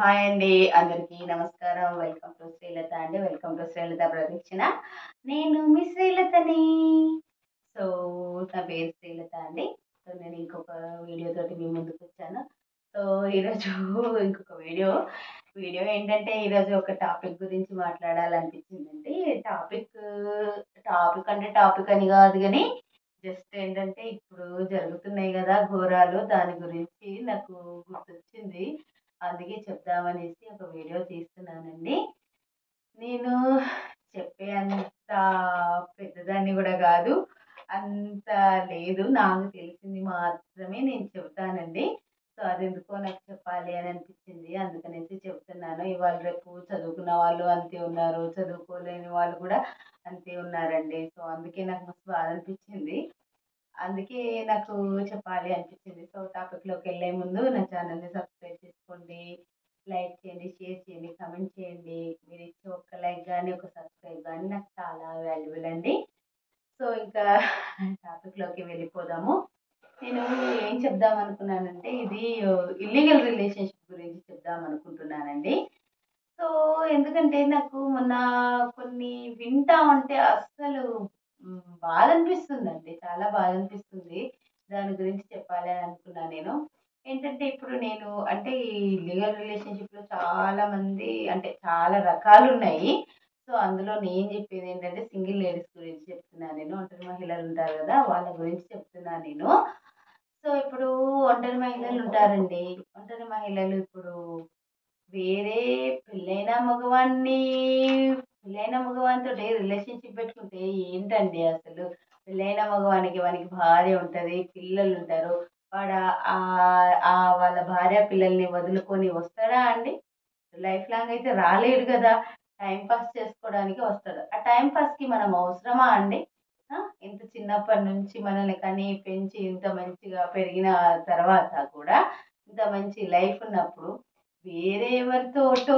Hi అండి. అందరికీ నమస్కారం. వెల్కమ్ టు శ్రీలత అండి. వెల్కమ్ టు శ్రీలత ప్రదక్షిణ. నేను మీ శ్రీలతని. సో, నా పేరు శ్రీలత అండి. సో, నేను ఇంకొక వీడియో తోటి మీ ముందుకొచ్చాను. సో, ఈరోజు ఇంకొక వీడియో ఏంటంటే ఈరోజు ఒక టాపిక్ గురించి మాట్లాడాలనిపించిందండి. టాపిక్ టాపిక్ అంటే టాపిక్ అని కాదు గానీ, జస్ట్ ఏంటంటే ఇప్పుడు జరుగుతున్నాయి గదా! ఘోరాలు. దాని గురించి నాకు గుర్తొచ్చింది. అందుకే చెప్దామనేసి ఒక వీడియో తీస్తున్నానండి. నేను చెప్పే అంత పెద్దదాన్ని గూడా గాదు. అంత లేదు. నాకు తెలిసింది మాత్రమే నేను చెబుతానండి. సో, అదెందుకో నాకు చెప్పాలి అని అనిపించింది. అందుకనేసి చెప్తున్నాను. ఇవాళ రేపు చదువుకున్న వాళ్ళు అంతే ఉన్నారు. చదువుకోలేని వాళ్ళు గూడా అంతే ఉన్నారండి. సో, అందుకే నాకు మస్తు బాధ అనిపించింది. అందుకే నాకు చెప్పాలి అనిపించింది. సో, టాపిక్‌లోకెళ్ళే ముందు నా ఛానెల్‌ని సబ్స్క్రైబ్ చేసుకోండి. లైక్ చేయండి, షేర్ చేయండి, కామెంట్ చేయండి. మీరిచ్చే ఒక్క లైక్ గాని, ఒక సబ్స్క్రైబ్ గాని నాకు చాలా వాల్యుబుల్ అండి. సో, ఇంకా టాపిక్‌లోకి వెళ్ళిపోదాము. నేను ఏం చెప్దామనుకున్నానంటే, ఇది ఇల్లీగల్ రిలేషన్‌షిప్ గురించి చెప్దామనుకుంటున్నానండి. సో, ఎందుకంటే నాకు మొన్న కొన్ని వింటా ఉంటే అస్సలు బాధనిపిస్తుందండి. చాలా బాధనిపిస్తుంది. దాని గురించి చెప్పాలి అని అనుకున్నా నేను. ఏంటంటే ఇప్పుడు నేను అంటే ఈ లీగల్ రిలేషన్‌షిప్‌లో చాలా మంది అంటే చాలా రకాలున్నాయి. సో, అందులో నేను చెప్పేదేంటంటే సింగిల్ లేడీస్ గురించి చెప్తున్నా నేను. ఒంటరి మహిళలుంటారు గదా! వాళ్ళ గురించి చెప్తున్నా నేను. సో, ఇప్పుడు ఒంటరి మహిళలుంటారండి. ఒంటరి మహిళలు ఇప్పుడు వేరే పెళ్ళైన మగవాడిని పెళ్ళైన మగవానితోటి రిలేషన్‌షిప్ పెట్టుకుంటే ఏంటండి అసలు? పెళ్ళైన మగవానికి వానికి భార్య ఉంటది, పిల్లలుంటారు. వాడు వాళ్ళ భార్య, పిల్లల్ని వదులుకొని వస్తాడా అండి? లైఫ్ లాంగ్ అయితే రాలేడు గదా! టైమ్ పాస్ చేసుకోవడానికి వస్తాడు. ఆ టైమ్ పాస్‌కి మనం అవసరమా అండి? ఆ! ఇంత చిన్నప్పటి నుంచి మనల్ని కని, పెంచి ఇంత మంచిగా పెరిగిన తర్వాత కూడా ఇంత మంచి లైఫ్ ఉన్నప్పుడు వేరే ఎవరితోటో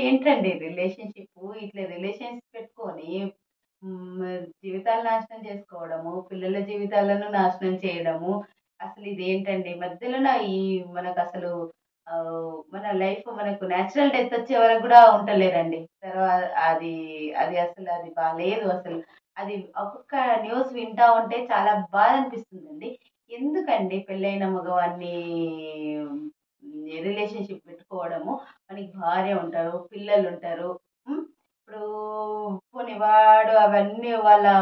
ఏంటండి రిలేషన్‌షిప్పు. ఇట్లా రిలేషన్స్ పెట్టుకొని జీవితాలు నాశనం చేసుకోవడము, పిల్లల జీవితాలను నాశనం చేయడము. అసలు ఇదేంటండి? మధ్యలోన మనకసలు మన లైఫ్ మనకు నేచురల్ డెత్ వచ్చే వరకు గూడా ఉంటలేరండి. అది అది అసలు అది బాలేదు అసలు. అది ఒక్కొక్క న్యూస్ వింటా ఉంటే చాలా బాధ అనిపిస్తుందండి. ఎందుకండి పెళ్ళైన మగవాడిని రిలేషన్‌షిప్ పెట్టుకోవడము. మనకి భార్య ఉంటారు, పిల్లలుంటారు. హ్మ్. ఇప్పుడు పోనీ వాడు అవన్నీ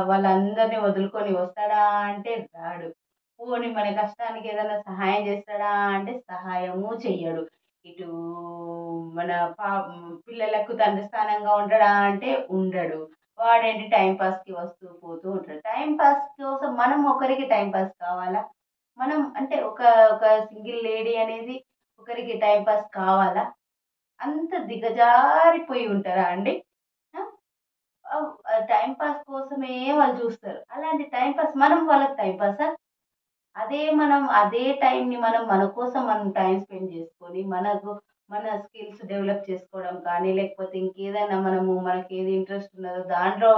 వాళ్ళందరిని వదులుకొని వస్తాడా అంటే రాడు. పోనీ మన కష్టానికి ఏదైనా సహాయం చేస్తాడా అంటే సహాయము చెయ్యడు. ఇటు మన పిల్లలకు తండ్రి స్థానంగా ఉండడా అంటే ఉండడు. వాడేంటి టైమ్ పాస్‌కి వస్తూ పోతూ ఉంటాడు. టైమ్ పాస్ కోసం మనం ఒకరికి టైమ్ పాస్ కావాలా? మనం అంటే ఒక సింగిల్ లేడీ అనేది ఒకరికి టైమ్ పాస్ కావాలా? అంత దిగజారిపోయి ఉంటారా అండి? ఆ! టైమ్ పాస్ కోసమే వాళ్ళు చూస్తారు. అలాంటి టైమ్ పాస్ మనం వాళ్ళకి టైమ్ పాసా? అదే టైంని మనం మన కోసం మనం టైమ్ స్పెండ్ చేసుకొని, మన స్కిల్స్ డెవలప్ చేసుకోవడం కానీ, లేకపోతే ఇంకేదైనా మనకేది ఇంట్రెస్ట్ ఉన్నదో దాంట్లో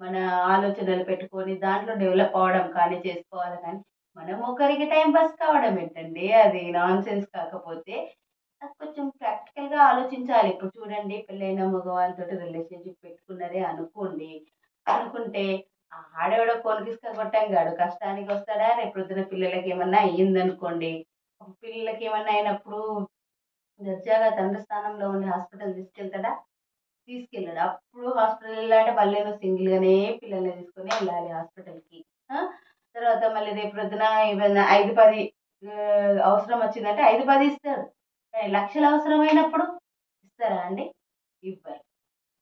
మన ఆలోచనలు పెట్టుకొని, దాంట్లో డెవలప్ అవ్వడం కానీ చేసుకోవాలి కానీ, మనం ఒకరికి టైమ్ పాస్ కావడం ఏంటండి? అది నాన్‌సెన్స్ కాకపోతే. కొంచెం ప్రాక్టికల్‌గా ఆలోచించాలి. ఇప్పుడు చూడండి పెళ్ళైన మగవాళ్ళతోటి రిలేషన్‌షిప్ పెట్టుకున్నదే అనుకోండి. అనుకుంటే ఆడెవడో కొనికిస్క గొట్టంగాడు కష్టానికొస్తాడా? రేపొద్దున పిల్లలకేమన్నా అయ్యిందనుకోండి. పిల్లలకేమన్నా అయినప్పుడు దర్జాగా తండ్రి స్థానంలో ఉండి హాస్పిటల్ తీసుకెళ్తాడా? తీసుకెళ్ళడు. అప్పుడు హాస్పిటల్ ఎళ్ళాలంటే మళ్ళీ నువ్వు సింగిల్‌గానే పిల్లల్ని తీసుకొని ఎళ్ళాలి హాస్పిటల్‌కి. ఆ! తర్వాత మళ్ళీ రేపు ప్రొద్దున ఏవన్నా 5, 10 అవసరం వచ్చిందంటే 5, 10 ఇస్తాడు. కానీ లక్షలు అవసరమైనప్పుడు ఇస్తారా అండి? ఇవ్వరు.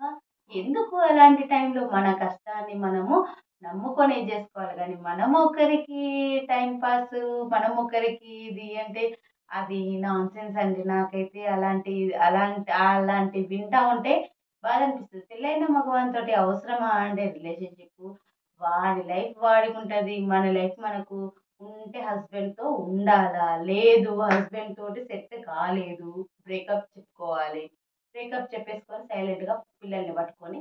ఆ! ఎందుకు అలాంటి టైంలో మన కష్టాన్ని మనము నమ్ముకొని ఇది జేసుకోవాలి గానీ, మనం ఒకరికి టైమ్ పాసు, మనం ఒకరికి ఇది అంటే అది నాన్‌సెన్స్ అండి. నాకైతే అలాంటివి వింటా ఉంటే బాధనిపిస్తది. పెళ్ళైన మగవానితోటి అవసరమా అండి రిలేషన్‌షిప్పు? వాడి లైఫ్ వాడికుంటది. మన లైఫ్ మనకు ఉంటే హస్బెండ్‌తో ఉండాలా? లేదు హస్బెండ్ తోటి సెట్ కాలేదు. బ్రేకప్ చెప్పుకోవాలి. బ్రేకప్ చెప్పేసుకొని సైలెంట్‌గా పిల్లల్ని పట్టుకొని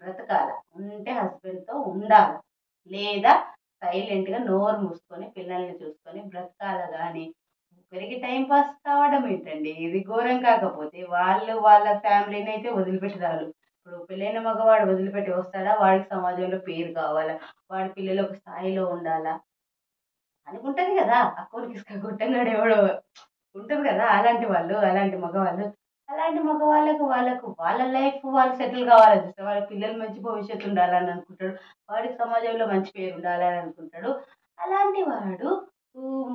బ్రతకాల. ఉంటే హస్బెండ్‌తో ఉండాల. లేదా సైలెంట్‌గా నోరు మూసుకొని పిల్లల్ని చూసుకొని బ్రతకాల గానీ, ఒకరికి టైం పాస్ కావడం ఏంటండి ఇది ఘోరం. కాకపోతే వాళ్ళు వాళ్ళ ఫ్యామిలీని అయితే వదిలిపెట్టి రారు. ఇప్పుడు పెళ్ళైన మగవాడు వదిలిపెట్టి వస్తాడా? వాడికి సమాజంలో పేరు కావాలా, వాడి పిల్లలు ఒక స్థాయిలో ఉండాలా అనుకుంటది కదా. అక్కోనికి ఇసుక గొట్టంగాడు ఎవడో ఉంటారు కదా అలాంటి వాళ్ళు, అలాంటి మగవాళ్ళు. అలాంటి మగవాళ్ళకు వాళ్ళకు వాళ్ళ లైఫ్ వాళ్ళు సెటిల్ కావాలని చూస్తారు. వాళ్ళ పిల్లలు మంచి భవిష్యత్తు ఉండాలని అనుకుంటాడు. వాడికి సమాజంలో మంచి పేరు ఉండాలని అనుకుంటాడు. అలాంటి వాడు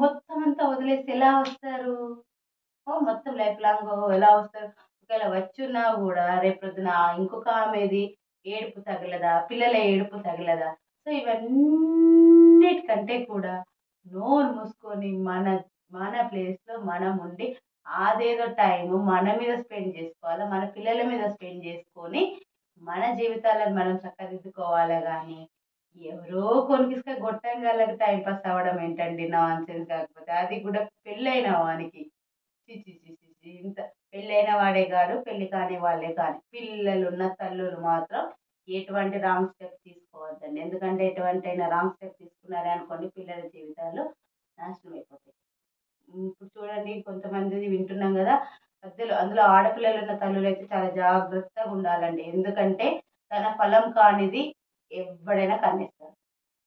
మొత్తం అంతా వదిలేసి ఎలా వస్తారు? మొత్తం లైఫ్ లాంగ్ ఎలా వస్తారు? ఒకవేళ వచ్చున్నా కూడా రేపొద్దున ఇంకొక ఆమెది ఏడుపు తగలదా? పిల్లల ఏడుపు తగలదా? సో ఇవన్నిటికంటే కూడా నోరు మూసుకొని మన మన ప్లేస్‌లో మనం ఉండి అదేదో టైము మన మీద స్పెండ్ చేసుకోవాలా. మన పిల్లల మీద స్పెండ్ చేసుకొని మన జీవితాలను మనం చక్కదిద్దుకోవాలా గానీ, ఎవరో కొనికిస్తే గొట్టంగాళ్ళకి టైమ్ పాస్ అవ్వడం ఏంటండి నాన్‌సెన్స్. కాకపోతే అది కూడా పెళ్ళైన వానికి. ఛీ! ఛీ! ఛీ! ఛీ! ఛీ! ఇంత పెళ్ళైన వాడే గాదు, పెళ్లి కాని వాళ్ళే కానీ, పిల్లలున్న తల్లులు మాత్రం ఎటువంటి రాంగ్ స్టెప్ తీసుకోవద్దండి. ఎందుకంటే ఎటువంటైనా రాంగ్ స్టెప్ తీసుకున్నారే అనుకోండి పిల్లల జీవితాలు నాశనం అయిపోతాయి. ఇప్పుడు చూడండి కొంతమందిది వింటున్నాం గదా! అందులో ఆడపిల్లలున్న తల్లులైతే చాలా జాగ్రత్తగా ఉండాలండి. ఎందుకంటే తన ఫలం కానిది ఎవ్వడైనా కన్నేస్తాడు.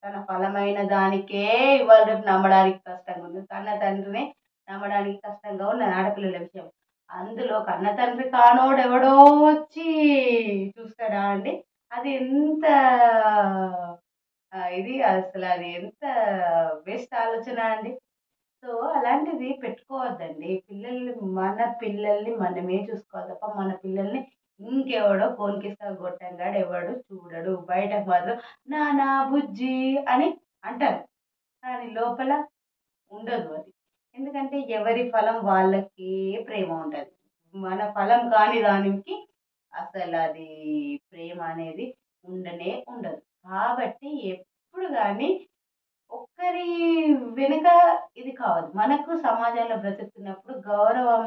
తన ఫలమైన దానికే ఇవాళ రేపు నమ్మడానికి కష్టంగా ఉంది. కన్న తండ్రిని నమ్మడానికి కష్టంగా ఉన్నది ఆడపిల్లల విషయం. అందులో కన్న తండ్రి కానోడెవడో వచ్చి చూస్తాడా అండి? అది ఎంత ఇది అసలది ఎంత వేస్ట్ ఆలోచన అండి. సో, అలాంటిది పెట్టుకోవద్దండి. మన పిల్లల్ని మనమే చూసుకోవాలి తప్ప, మన పిల్లల్ని ఇంకెవడో కోన్కిస్తా గొట్టంగాడు ఎవడు చూడడు. బయటకు మాత్రం నాన్న, బుజ్జి అని అంటారు. కానీ లోపల ఉండదు అది. ఎందుకంటే ఎవరి ఫలం వాళ్ళకే ప్రేమ ఉంటది. మన ఫలం కాని దానికి అసలది ప్రేమ అనేది ఉండనే ఉండదు. కాబట్టి ఎప్పుడు గాని ఒక్కరి వెనుక ఇది కావద్దు. మనకు సమాజంలో బ్రతుకుతున్నప్పుడు గౌరవం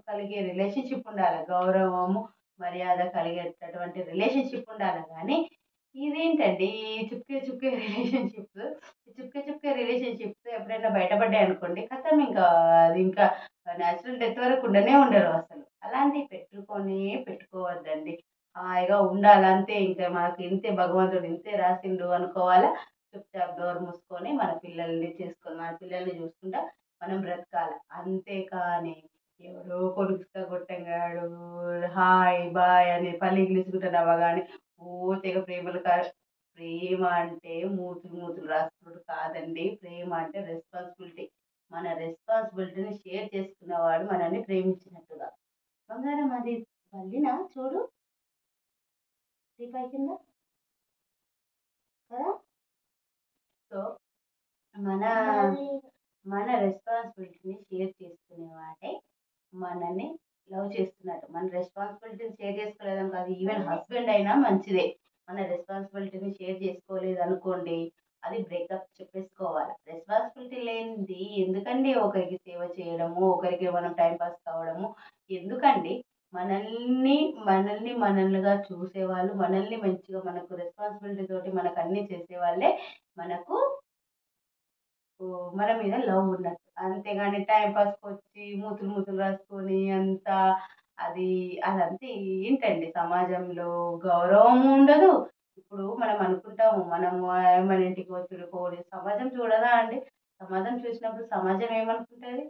కలిగే రిలేషన్‌షిప్ ఉండాల. గౌరవము, మర్యాద కలిగేటటువంటి రిలేషన్‌షిప్ ఉండాల గానీ, ఇదేంటండి ఈ చుక్కే చుక్కే రిలేషన్‌షిప్స్. ఈ చుక్కే చుక్కే రిలేషన్‌షిప్స్ ఎప్పుడైనా బయటపడ్డాయనుకోండి ఖతం ఇంకా అది ఇంకా నేచురల్ డెత్ వరకు ఉండనే ఉండరు అసలు. అలాంటివి పెట్టుకోవద్దండి. హాయిగా ఉండాలంతే. ఇంకా మనకి ఇంతే భగవంతుడు ఇంతే రాసిండు అనుకోవాలా. చుప్‌చాప్ డోర్ మూసుకొని మన పిల్లల్ని చేసుకొని, మన పిల్లల్ని చూసుకుంటా మనం బ్రతకాల. అంతేకాని ఎవరో కొడుకుతో గొట్టంగాడు హాయ్, బాయ్ అని పల్లీకిలిసుకుంటా నవ్వగానే తెగ ప్రేమ అంటే మూతులు మూతులు రాసుకునుడు కాదండి. ప్రేమ అంటే రెస్పాన్సిబిలిటీ. మన రెస్పాన్సిబిలిటీని షేర్ చేసుకున్నవాడు మనల్ని ప్రేమించినట్టుగా. బంగారం అది బల్లినా చూడు టీపాయ్ కింద కదా! సో, మన మన రెస్పాన్సిబిలిటీని షేర్ చేసుకునేవాడే మనల్ని లవ్ చేస్తున్నట్టు. మన రెస్పాన్సిబిలిటీని షేర్ చేసుకోలేదని కాదు. ఈవెన్ హస్బెండ్ అయినా మంచిదే. మన రెస్పాన్సిబిలిటీని షేర్ చేసుకోలేదనుకోండి, అది బ్రేకప్ చెప్పేసుకోవాలి. రెస్పాన్సిబిలిటీ లేనిది ఎందుకండి ఒకరికి సేవ చేయడము, ఒకరికి మనం టైమ్ పాస్ కావడము ఎందుకండి? మనల్ని మనల్నిగా చూసేవాళ్ళు, మనల్ని మంచిగా మనకు రెస్పాన్సిబిలిటీ తోటి మనకన్నీ చేసేవాళ్ళే మనకు మన మీద లవ్ ఉన్నట్టు. అంతేగాని టైమ్ పాస్‌కొచ్చి మూతులు మూతులు రాసుకొని అంతా అది అదంతా ఏంటండి సమాజంలో గౌరవం ఉండదు. ఇప్పుడు మనం అనుకుంటాము మనము మన ఇంటికి వచ్చుడు పోవుడు సమాజం చూడదా అండి? సమాజం చూసినప్పుడు సమాజం ఏమనుకుంటది?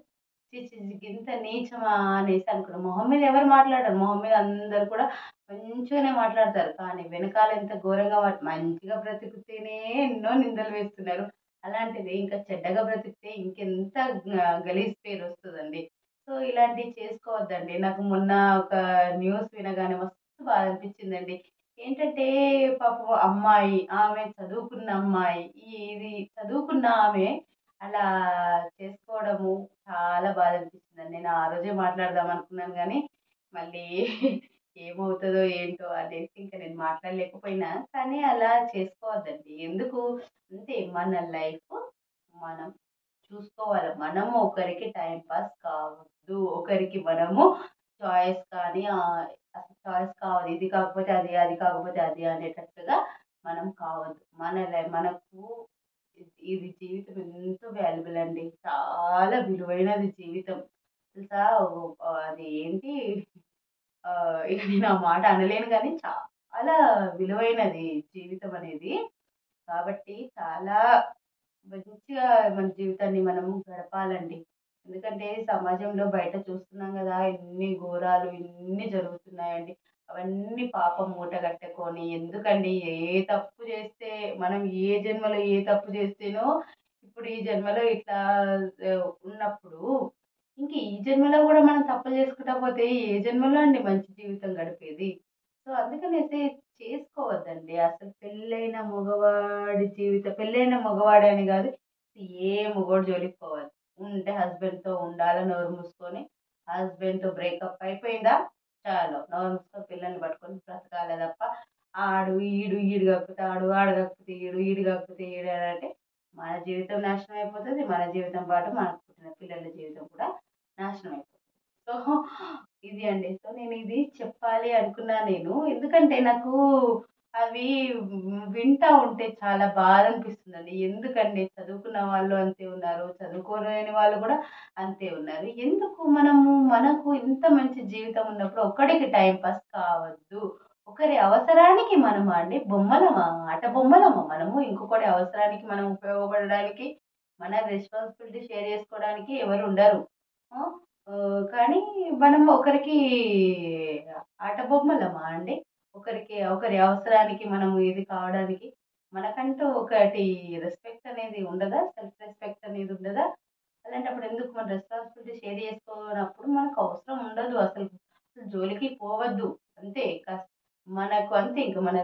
ఛీ! ఛీ! ఛీ! గింత నీచమా అనేసి అనుకుంటాం. మొహం మీద ఎవరు మాట్లాడరు. మొహం మీద అందరూ కూడా మంచిగానే మాట్లాడతారు. కానీ వెనకాల ఎంత ఘోరంగా మంచిగా బ్రతికితేనే ఎన్నో నిందలు వేస్తున్నారు. అలాంటిది ఇంకా చెడ్డగా బ్రతికితే ఇంకెంత గలీజ్ పేరొస్తదండి. సో, ఇలాంటివి చేసుకోవద్దండి. నాకు మొన్న ఒక న్యూస్ వినగానే మస్తు బాధ అనిపించిందండి. ఏంటంటే పాపం అమ్మాయి, ఆమె చదువుకున్న అమ్మాయి, ఇది చదువుకున్న ఆమె అలా చేసుకోవడము చాలా బాధ అనిపించిందండి. నేను ఆ రోజే మాట్లాడదాం అనుకున్నాను గానీ, మళ్ళీ ఏమవుతదో ఏంటో అనేసి ఇంక నేను మాట్లాడలేకపోయినా. కానీ అలా చేసుకోవద్దండి. ఎందుకు అంతే మన లైఫ్ మనం చూసుకోవాలి. మనము ఒకరికి టైమ్ పాస్ కావద్దు. ఒకరికి మనము చాయిస్ కానీ అసలు చాయిస్ కావాలి. ఇది కాకపోతే అది, అది కాకపోతే అది అనేటట్టుగా మనం కావద్దు. మనకు ఇది జీవితం ఎంతో వాల్యుబుల్ అండి. చాలా విలువైనది జీవితం. తెలుసా? అది ఏంటి ఇక నేను ఆ మాట అనలేను గానీ చాలా విలువైనది జీవితం అనేది. కాబట్టి చాలా మంచిగా మన జీవితాన్ని మనము గడపాలండి. ఎందుకంటే సమాజంలో బయట చూస్తున్నాం గదా! ఎన్ని ఘోరాలు, ఎన్ని జరుగుతున్నాయండి. అవన్నీ పాపం మూటగట్టుకొని ఎందుకండి ఏ తప్పు చేస్తే మనం ఏ జన్మలో ఏ తప్పు చేస్తేనో ఇప్పుడు ఈ జన్మలో ఇట్లా ఉన్నప్పుడు ఇంక ఈ జన్మలో గూడా మనం తప్పులు చేసుకుంటా పోతే ఏ జన్మలో అండి మంచి జీవితం గడిపేది? సో, అందుకనేసి చేసుకోవద్దండి. అసలు పెళ్ళైన మగవాడని గాదు. ఏ మొగోడు జోలికి పోవద్దు. ఉంటే హస్బెండ్‌తో ఉండాలా నోరు మూసుకొని. హస్బెండ్‌తో బ్రేకప్ అయిపోయిందా? చాలు నోరు మూసుకొని పిల్లల్ని పట్టుకొని బ్రతకాలే తప్ప ఈడు కాకపోతే ఆడు, ఆడు కాకపోతే ఈడు, ఈడు కాకపోతే ఈడు అంటే మన జీవితం నాశనం అయిపోతది. మన జీవితం పాటు మనకు పుట్టిన పిల్లల జీవితం కూడా నాశనం అయిపోతది. సో, ఇది అండి. సో, నేనిది చెప్పాలి అనుకున్నా నేను. ఎందుకంటే నాకు అవి వింటా ఉంటే చాలా బాధనిపిస్తుందండి. ఎందుకండి చదువుకున్న వాళ్ళు అంతే ఉన్నారు. చదువుకోలేని వాళ్ళు కూడా అంతే ఉన్నారు. ఎందుకు మనకు ఇంత మంచి జీవితం ఉన్నప్పుడు ఒక్కడికి టైమ్ పాస్ కావద్దు. ఒకరి అవసరానికి మనమా అండి బొమ్మలమా? ఆట బొమ్మలమా మనము? ఇంకొకడి అవసరానికి మనం ఉపయోగపడడానికి, మన రెస్పాన్సిబిలిటీ షేర్ చేసుకోవడానికి ఎవరుండరు. ఆ! కానీ మనం ఒకరికి ఆట బొమ్మలమా అండి? ఒకరి అవసరానికి మనం ఇది కావడానికి, మనకంటూ ఒకటి రెస్పెక్ట్ అనేది ఉండదా? సెల్ఫ్ రెస్పెక్ట్ అనేది ఉండదా? అలాంటప్పుడు ఎందుకు మన రెస్పాన్సిబిలిటీ షేర్ చేసుకోనప్పుడు మనకు అవసరం ఉండదు అసలు. అసలు జోలికి పోవద్దు. అంతే. మనకు అంతే ఇంక మన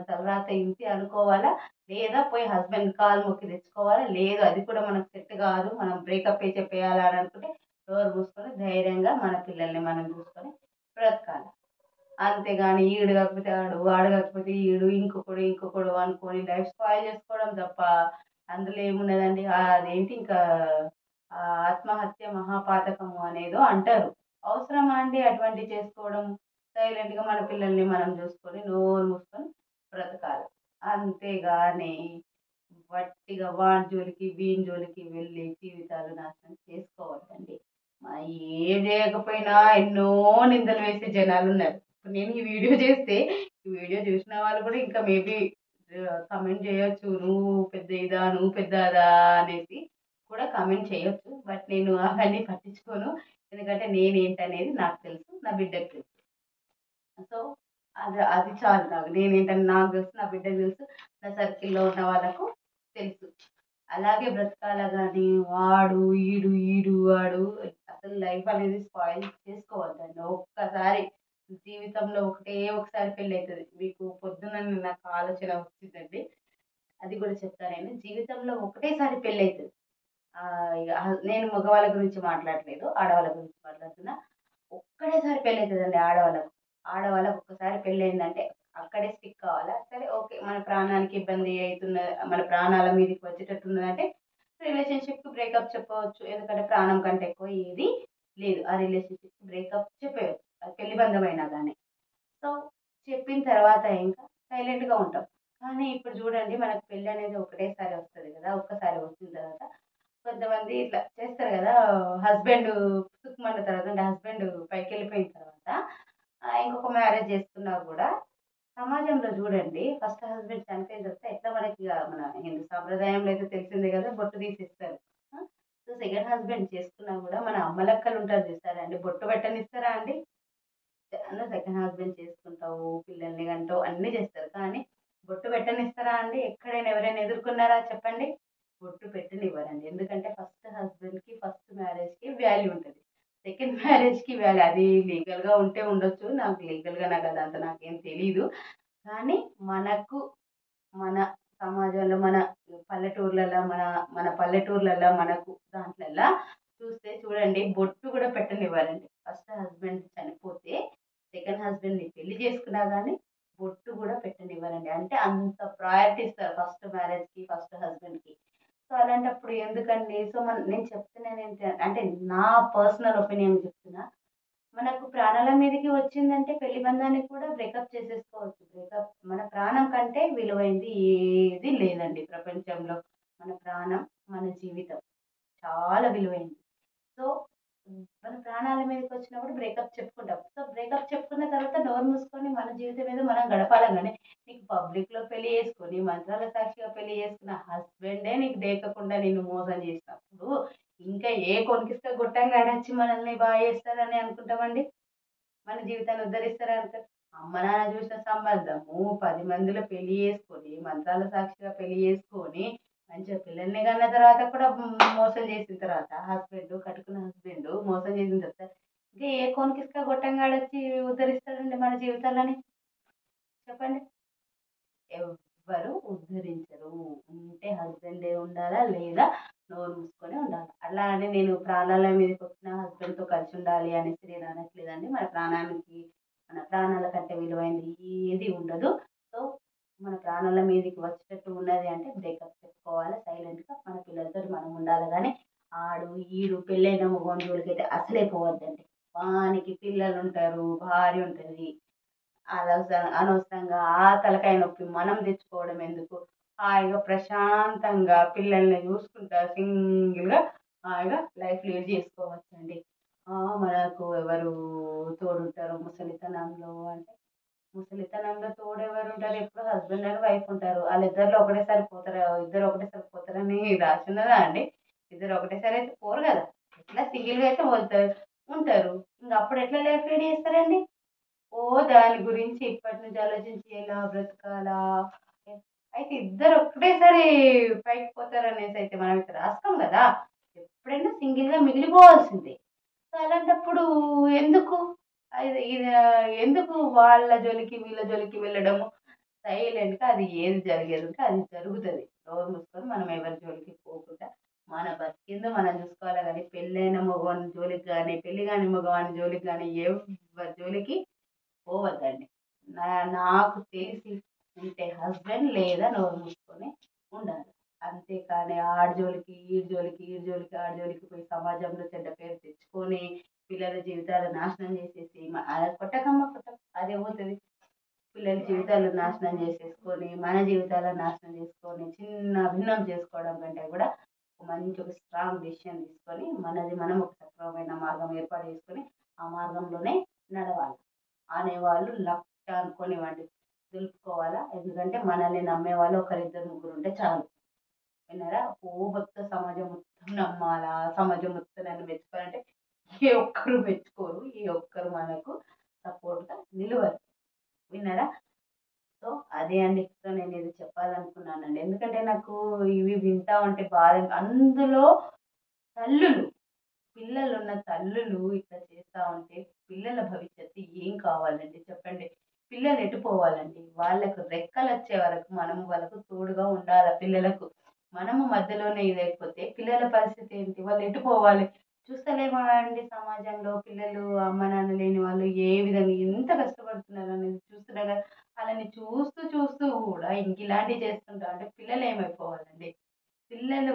తలరాత ఇంతే అనుకోవాలా? లేదా పోయి హస్బెండ్ కాలు మొక్కి తెచ్చుకోవాలా? లేదు అది కూడా మనకు సెట్ కాదు. మనం బ్రేకప్పే చెప్పేయాలా అని అనుకుంటే నోరు మూసుకొని ధైర్యంగా మన పిల్లల్ని మనం చూసుకొని బ్రతకాలి. అంతేగాని ఈడు కాకపోతే ఆడు, ఆడు కాకపోతే ఈడు, ఇంకొకడు అనుకోని లైఫ్ స్పాయిల్ చేసుకోవడం తప్ప అందులో ఏమున్నదండి? అదేంటి ఇంకా ఆత్మహత్య మహాపాతకము అనేదో అంటారు. అవసరమా అండి అటువంటివి చేసుకోవడం? సైలెంట్‌గా మన పిల్లల్ని మనం చూసుకొని నోరు మూసుకొని బ్రతకాలి. అంతేగాని వట్టిగా వాని జోలికి, వీని జోలికి వెళ్ళి జీవితాలు నాశనం చేసుకోవద్దండి. ఏం చేయకపోయినా ఎన్నో నిందలు వేసే జనాలున్నారు. ఇప్పుడు నేను ఈ వీడియో చేస్తే, ఈ వీడియో చూసిన వాళ్ళు కూడా ఇంకా మేబీ కామెంట్ చేయొచ్చు. నువ్వు పెద్దదా అనేసి కూడా కామెంట్ చేయొచ్చు. బట్ నేను అవన్నీ పట్టించుకోను. ఎందుకంటే నేనేంటనేది నాకు తెలుసు. నా బిడ్డకి తెలుసు. సో, అది అది చాలు నాకు. నేనేంటని నాకు తెలుసు. నా బిడ్డకి తెలుసు. నా సర్కిల్‌లో ఉన్న వాళ్ళకు తెలుసు. అలాగే బ్రతకాలా గానీ వాడు అసలు లైఫ్ అనేది స్పాయిల్ చేసుకోవద్దండి. ఒక్కసారి జీవితంలో ఒకసారి పెళ్ళైతది. మీకు పొద్దున నాకు ఆలోచన వచ్చిందండి. అది కూడా చెప్తా నేను. జీవితంలో ఒకటేసారి పెళ్ళైతది. నేను మగవాళ్ళ గురించి మాట్లాడట్లేదు. ఆడవాళ్ళ గురించి మాట్లాడుతున్నా. ఒక్కటేసారి పెళ్ళైతదండి ఆడవాళ్ళకు. ఆడవాళ్ళకి ఒక్కసారి పెళ్ళయిందంటే అక్కడే స్టిక్ కావాలా? సరే ఓకే. మన ప్రాణానికి ఇబ్బంది మన ప్రాణాల మీదకి వచ్చేటట్టున్నదంటే రిలేషన్‌షిప్‌కి బ్రేకప్ చెప్పవచ్చు. ఎందుకంటే ప్రాణం కంటే ఎక్కువ ఏది లేదు. ఆ రిలేషన్‌షిప్‌కి బ్రేకప్ చెప్పేయొచ్చు. అది పెళ్లి బంధమైనా గాని. సో, చెప్పిన తర్వాత ఇంకా సైలెంట్‌గా ఉంటాం. కానీ ఇప్పుడు చూడండి మనకు పెళ్లనేది ఒకటేసారి వస్తది గదా! ఒక్కసారి వచ్చిన తర్వాత కొంతమంది ఇట్లా చేస్తారు గదా! హస్బెండ్ పుసుక్కుమన్న తర్వాత అంటే హస్బెండ్ పైకెళ్ళిపోయిన తర్వాత ఇంకొక మ్యారేజ్ చేసుకున్నా గూడా సమాజంలో జూడండి ఫస్ట్ హస్బెండ్ చనిపోయిన తర్వాత ఎట్లా మనకి మన హిందూ సాంప్రదాయంలో అయితే తెలిసిందే గదా! బొట్టు తీసిస్తారు. ఆ! సో, సెకండ్ హస్బెండ్ చేసుకున్నా గూడా మన అమ్మలక్కలుంటారు చూసారా అండి, బొట్టు పెట్టనిస్తారా అండి? సెకండ్ హస్బెండ్ చేసుకుంటావు, పిల్లల్ని కంటావు అన్నీ చేస్తారు. కానీ బొట్టు పెట్టనిస్తారా అండి? ఎక్కడైనా ఎవరైనా ఎదుర్కొన్నారా చెప్పండి? బొట్టు పెట్టనివ్వరండి. ఎందుకంటే ఫస్ట్ మ్యారేజ్‌కి వాల్యూ ఉంటది. సెకండ్ మ్యారేజ్‌కి వాల్యూ అది లీగల్‌గా ఉంటే ఉండొచ్చు. నాకు అదంతా నాకేం తెలీదు. కానీ మనకు మన సమాజంలో మన పల్లెటూర్లల్ల మనకు దాంట్లల్లా చూస్తే చూడండి బొట్టు గూడా పెట్టనివ్వరండి. ఫస్ట్ హస్బెండ్ చనిపోతే సెకండ్ హస్బెండ్‌ని పెళ్లి చేసుకున్నా గానీ బొట్టు గూడా పెట్టనివ్వరండి. అంటే అంత ప్రయారిటీ ఇస్తారు ఫస్ట్ మ్యారేజ్‌కి, ఫస్ట్ హస్బెండ్‌కి. సో, అలాంటప్పుడు ఎందుకండి? సో, నేను చెప్తున్నానేంటి అంటే నా పర్సనల్ ఒపీనియన్ చెప్తున్నా. మనకు ప్రాణాల మీదకి వచ్చిందంటే పెళ్లి బంధాన్ని కూడా బ్రేకప్ చేసేసుకోవచ్చు. మన ప్రాణం కంటే విలువైంది ఏది లేదండి ప్రపంచంలో. మన ప్రాణం, మన జీవితం చాలా విలువైంది. సో, మన ప్రాణాల మీదకొచ్చినప్పుడు బ్రేకప్ చెప్పుకుంటాం. సో, బ్రేకప్ చెప్పుకున్న తర్వాత నోరు మూసుకొని మన జీవితం ఏదో మనం గడపాలి గానీ, నీకు పబ్లిక్‌లో పెళ్లి చేసుకొని, మంత్రాల సాక్షిగా పెళ్లి చేసుకున్న హస్బెండే నీకు దేకకుండా నిన్ను మోసం చేసినప్పుడు, ఇంకా ఏ కొనికిస్తే గొట్టంగాడొచ్చి మనల్ని చేస్తారని అనుకుంటామండి? మన జీవితాన్ని ఉద్ధరిస్తారనుకో అమ్మ నాన్న చూసిన సంబంధము 10 మందిలో పెళ్లి చేసుకొని, మంత్రాల సాక్షిగా పెళ్లి చేసుకొని, మంచిగా పిల్లల్ని కన్న తర్వాత కూడా మోసం చేసిన తర్వాత కట్టుకున్న హస్బెండ్ మోసం చేసిన తర్వాత ఇంకా ఏ కోనికిస్కా గొట్టంగాడొచ్చి ఉద్ధరిస్తాడండి మన జీవితాలని చెప్పండి? ఎవ్వరు ఉద్ధరించరు. ఉంటే హస్బెండే ఉండాలా, లేదా నోరు మూసుకొనే ఉండాలి. అలా అని నేను ప్రాణాల మీదకొచ్చిన హస్బెండ్‌తో కలిసి ఉండాలి అనేసి నేను అనట్లేదండి. మన ప్రాణాల కంటే విలువైంది ఏది ఉండదు. సో, మన ప్రాణాల మీదకి వచ్చేటట్టు ఉన్నది అంటే బ్రేకప్ చెప్పుకోవాలి సైలెంట్‌గా. మన పిల్లలతోటి మనం ఉండాలి గానీ, ఆడు, ఈడు పెళ్ళైన మొగోని జోలికైతే అసలే పోవద్దండి. వానికి పిల్లలుంటారు, భార్య ఉంటది. అనవసరంగా ఆ తలకాయ నొప్పి మనం తెచ్చుకోవడం ఎందుకు? హాయిగా ప్రశాంతంగా పిల్లల్ని చూసుకుంటా సింగిల్‌గా హాయిగా లైఫ్ లీడ్ చేసుకోవచ్చండి. మనకు ఎవరు తోడుంటారు ముసలితనంలో అంటే, ముసలితనంలో తోడెవరుంటారు? ఎప్పుడు హస్బెండ్ అండ్ వైఫ్ ఉంటారు. ఆళ్ళిద్దరిలో ఒకటేసారి పోతారా? ఇద్దరు ఒకటేసారి పోతారని రాసున్నదా అండి? ఇద్దరు ఒకటేసారి అయితే పోరు గదా! ఎట్లా సింగిల్‌గా అయితే ఉంటారు. ఇంగ అప్పుడు ఎట్లా లైఫ్ లీడ్ చేస్తారండి? దాని గురించి ఇప్పటి నుంచి ఆలోచించి ఎలా బ్రతకాలా? ఎ అయితే ఇద్దరు ఒకటేసారి పైకి పోతారనేసైతే మనం ఇక్కడ రాసుకోం గదా! ఎప్పుడైనా సింగిల్‌గా మిగిలిపోవాల్సిందే. సో, అలాంటప్పుడు ఎందుకు? ఎందుకు వాళ్ళ జోలికి, వీళ్ళ జోలికి వెళ్ళడము? సైలెంట్‌గా అది ఏది జరిగేదుంటే అది జరుగుతది. నోరు మూసుకొని మనం ఎవరి జోలికి పోకుండా మన బతికేందో మనం చూసుకోవాలా గానీ, పెళ్ళైన మగవాని జోలికి గానీ, పెళ్లి గాని మగవాని జోలికి గానీ ఎవ్వరి జోలికి పోవద్దండి. నాకు తెలిసి ఉంటే హస్బెండ్ లేదా నోరు మూసుకొని ఉండాలి. అంతేకాని ఆడి జోలికి, ఈడి జోలికి, ఈడి జోలికి, ఆడి జోలికి పోయి సమాజంలో చెడ్డ పేరు తెచ్చుకొని, పిల్లల జీవితాలు నాశనం చేసేసి కొట్టకమ్మ కొట్టకు అదే పోతది. పిల్లల జీవితాలు నాశనం చేసేసుకొని, మన జీవితాలను నాశనం చేసుకొని, చిన్న భిన్నం చేసుకోవడం కంటే కూడా ఒక స్ట్రాంగ్ డెసిషన్ తీసుకొని, మనది మనం ఒక సక్రమమైన మార్గం ఏర్పాటు చేసుకొని, ఆ మార్గంలోనే నడవాలి. అనేవాళ్ళు లక్ష అనుకోనివ్వండి. దులుపుకోవాలా. ఎందుకంటే మనల్ని నమ్మేవాళ్ళు ఒకరిద్దరు ముగ్గురుంటే చాలు. విన్నారా? మొత్తం సమాజం మొత్తం నమ్మాలా, సమాజం మొత్తం నన్ను మెచ్చుకోవాలంటే ఏ ఒక్కరు మెచ్చుకోరు. ఏ ఒక్కరు మనకు సపోర్ట్‌గా నిలవరు. విన్నారా? సో, అదే అండి. సో, నేనిది చెప్పాలనుకున్నానండి. ఎందుకంటే నాకు ఇవి వింటా ఉంటే బాధ అందులో తల్లులు పిల్లలున్న తల్లులు ఇట్లా చేస్తా ఉంటే పిల్లల భవిష్యత్తు ఏం కావాలండి చెప్పండి? పిల్లలు ఎటు పోవాలండి? వాళ్ళకు రెక్కలొచ్చే వరకు మనం వాళ్ళకు తోడుగా ఉండాల పిల్లలకు. మనము మధ్యలోనే ఇదైపోతే పిల్లల పరిస్థితి ఏంటి? వాళ్ళు ఎటు పోవాలి? చూస్తలేమా అండి సమాజంలో పిల్లలు అమ్మ, నాన్న లేని వాళ్ళు ఏ విధంగా ఎంత కష్టపడుతున్నారనేది చూస్తున్నాం కదా! ఆళ్ళని చూస్తూ కూడా ఇంక ఇలాంటివి చేస్తుంటా ఉంటే పిల్లలు ఏమైపోవాలండి? పిల్లలు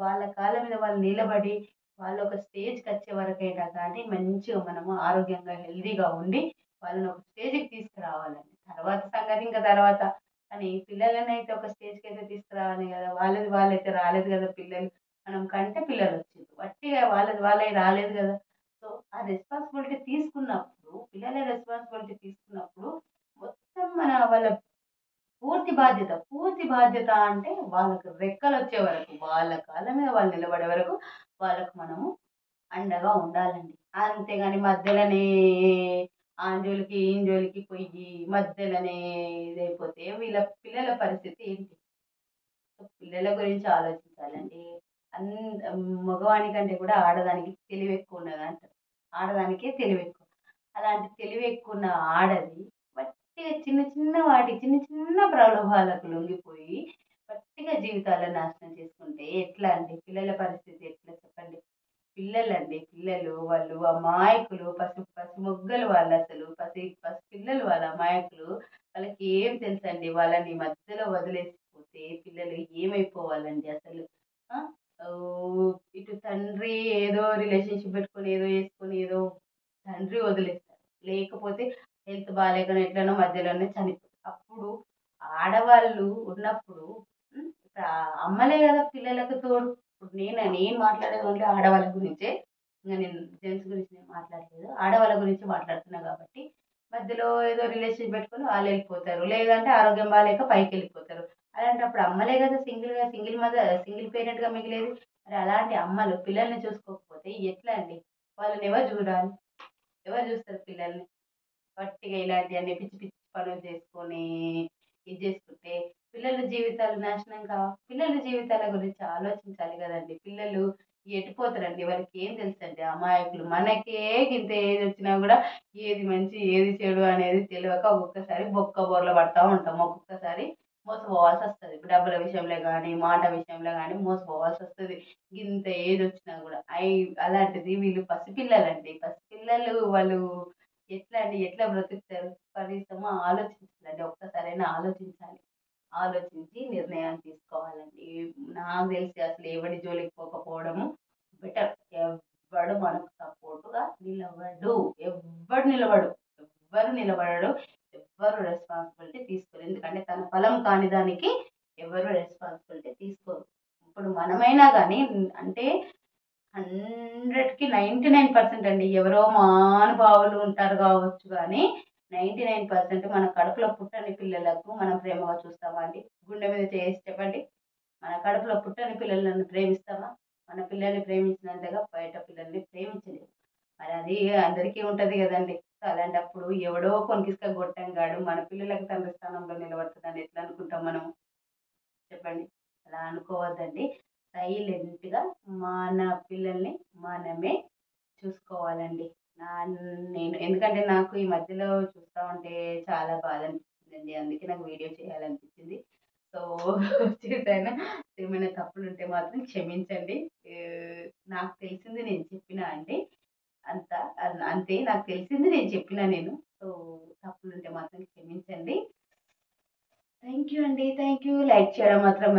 వాళ్ళ కాళ్ళ మీద వాళ్ళు నిలబడి, వాళ్ళొక స్టేజ్‌కొచ్చే వరకైనా కానీ మంచిగా మనము ఆరోగ్యంగా, హెల్తీగా ఉండి, వాళ్ళని ఒక స్టేజ్‌కి తీసుకురావాలండి. తర్వాత సంగతి ఇంక తర్వాత. కానీ పిల్లలనైతే ఒక స్టేజ్‌కైతే తీసుకురావాలి గదా! వాళ్ళది వాళ్ళైతే రాలేదు గదా పిల్లలు. మనం కంటే పిల్లలొచ్చిండ్రు. వట్టిగా వాళ్ళది వాళ్ళయి రాలేదు గదా! సో, ఆ రెస్పాన్సిబిలిటీ తీసుకున్నప్పుడు, పిల్లల రెస్పాన్సిబిలిటీ తీసుకున్నప్పుడు, మొత్తం వాళ్ళ పూర్తి బాధ్యత అంటే వాళ్ళకి రెక్కలొచ్చే వరకు, వాళ్ళ కాళ్ళ మీద వాళ్ళు నిలబడే వరకు వాళ్ళకి మనము అండగా ఉండాలండి. అంతేగాని మధ్యలోనే ఆని జోలికి, ఈని జోలికి పొయ్యి మధ్యలోనే ఇదైపోతే వీళ్ళ పిల్లల పరిస్థితి ఏంటి? సో, పిల్లల గురించి ఆలోచించాలండి. అన్ మగవానికంటే కూడా ఆడదానికి తెలివెక్కువున్నదంటారు. ఆడదానికే తెలివెక్కువ. అలాంటి తెలివెక్కువున్న ఆడది వట్టిగా చిన్న చిన్న ప్రలోభాలకు లొంగిపోయి వట్టిగా జీవితాలను నాశనం చేసుకుంటే ఎట్లా అండి? పిల్లల పరిస్థితి ఎట్లా చెప్పండి? పిల్లలు వాళ్ళు అమాయకులు. పసి మొగ్గలు వాళ్ళసలు. పసి పిల్లలు వాళ్ళు అమాయకులు. వాళ్ళకి ఏం తెలుసండి? వాళ్ళని మధ్యలో వదిలేసిపోతే పిల్లలు ఏమైపోవాలండి అసలు? ఆ! ఇటు తండ్రి ఏదో రిలేషన్‌షిప్ పెట్టుకొని, ఏదో చేసుకొని, ఏదో తండ్రి వదిలేస్తారు. లేకపోతే హెల్త్ బాలేకనో ఎట్లనో మధ్యలోనే చనిపోతారు. అప్పుడు ఆడవాళ్ళు ఉన్నప్పుడు హ్మ్. ఇప్పుడు అమ్మలే కదా పిల్లలకు తోడు. ఇప్పుడు నేను మాట్లాడేది ఓన్లీ ఆడవాళ్ళ గురించే. నేను జెంట్స్ గురించి నేను మాట్లాడలేదు. ఆడవాళ్ళ గురించి మాట్లాడుతున్నా కాబట్టి మధ్యలో ఏదో రిలేషన్ పెట్టుకొని వాళ్ళు వెళ్ళిపోతారు. లేదంటే ఆరోగ్యం బాగాలేక పైకి వెళ్ళిపోతారు. అలాంటప్పుడు అమ్మలే కదా సింగిల్ మదర్ సింగిల్ పేరెంట్గా మిగిలేది. మరి అలాంటి అమ్మలు పిల్లల్ని చూసుకోకపోతే ఎట్లా అండి? వాళ్ళని ఎవరు చూడాలి? ఎవరు చూస్తారు పిల్లల్ని? వట్టిగా ఇలాంటివన్నీ పిచ్చి పిచ్చి పనులు చేసుకొని ఇది చేసుకుంటే పిల్లల జీవితాలు నాశనం కావా? పిల్లల జీవితాల గురించి ఆలోచించాలి కదండి. పిల్లలు ఎటుపోతారండి? వాళ్ళకి ఏం తెలుసండి? అమాయకులు. మనకే ఇంత ఏజ్ వచ్చినా కూడా ఏది మంచి ఏది చెడు అనేది తెలియక ఒక్కొక్కసారి బొక్క బోర్ల పడతా ఉంటాం. ఒక్కొక్కసారి మోసపోవాల్సి వస్తుంది. డబ్బుల విషయంలో కానీ మాట విషయంలో కానీ మోసపోవాల్సి వస్తుంది. ఇంత ఏజ్ వచ్చినా కూడా అలాంటిది వీళ్ళు పసిపిల్లలండి. పసిపిల్లలు వాళ్ళు ఎట్లా అండి? ఎట్లా బ్రతుకుతారు? కనీసము ఆలోచించాలండి. ఒక్కసారైనా ఆలోచించాలి. ఆలోచించి నిర్ణయాలు తీసుకోవాలండి. నాకు తెలిసి అసలు ఎవడి జోలికి పోకపోవడము బెటర్. ఎవ్వడు మనకు సపోర్ట్‌గా నిలవడు. ఎవ్వడు నిలవడు. ఎవ్వరు నిలబడడు. ఎవ్వరు రెస్పాన్సిబిలిటీ తీసుకోరు. ఎందుకంటే తన ఫలం కాని దానికి ఎవరు రెస్పాన్సిబిలిటీ తీసుకోరు. ఇప్పుడు మనమైనా గానీ అంటే 100కి 99% అండి. ఎవరో మహానుభావులు ఉంటారు కావచ్చు గానీ 99% మన కడుపులో పుట్టని పిల్లలకు మనం ప్రేమగా చూస్తామా అండి? గుండె మీద చేయేసి చెప్పండి. మన కడుపులో పుట్టని పిల్లలను ప్రేమిస్తామా? మన పిల్లల్ని ప్రేమించినంతగా బయట పిల్లల్ని ప్రేమించలేము. మరి అది అందరికీ ఉంటది గదండీ! సో, అలాంటప్పుడు ఎవడో కొనికిస్క గొట్టంగాడు మన పిల్లలకు తండ్రి స్థానంలో నిలబడతాడని ఎట్లా అనుకుంటాం మనం? చెప్పండి. అలా అనుకోవద్దండి. సైలెంట్‌గా మన పిల్లల్ని మనమే చూసుకోవాలండి. నా నేను ఎందుకంటే నాకు ఈ మధ్యలో చూస్తా ఉంటే చాలా బాధ అనిపించిందండి. అందుకే నాకు వీడియో చేయాలనిపించింది. సో, చేశాను. ఏమైనా తప్పులుంటే మాత్రం క్షమించండి. నాకు తెలిసింది నేను చెప్పినా అండి. అంత అంతే నాకు తెలిసింది నేను చెప్పినా నేను. సో, తప్పులుంటే మాత్రం క్షమించండి. థాంక్ యూ అండి. Thank you. లైక్ చేయడం మాత్రం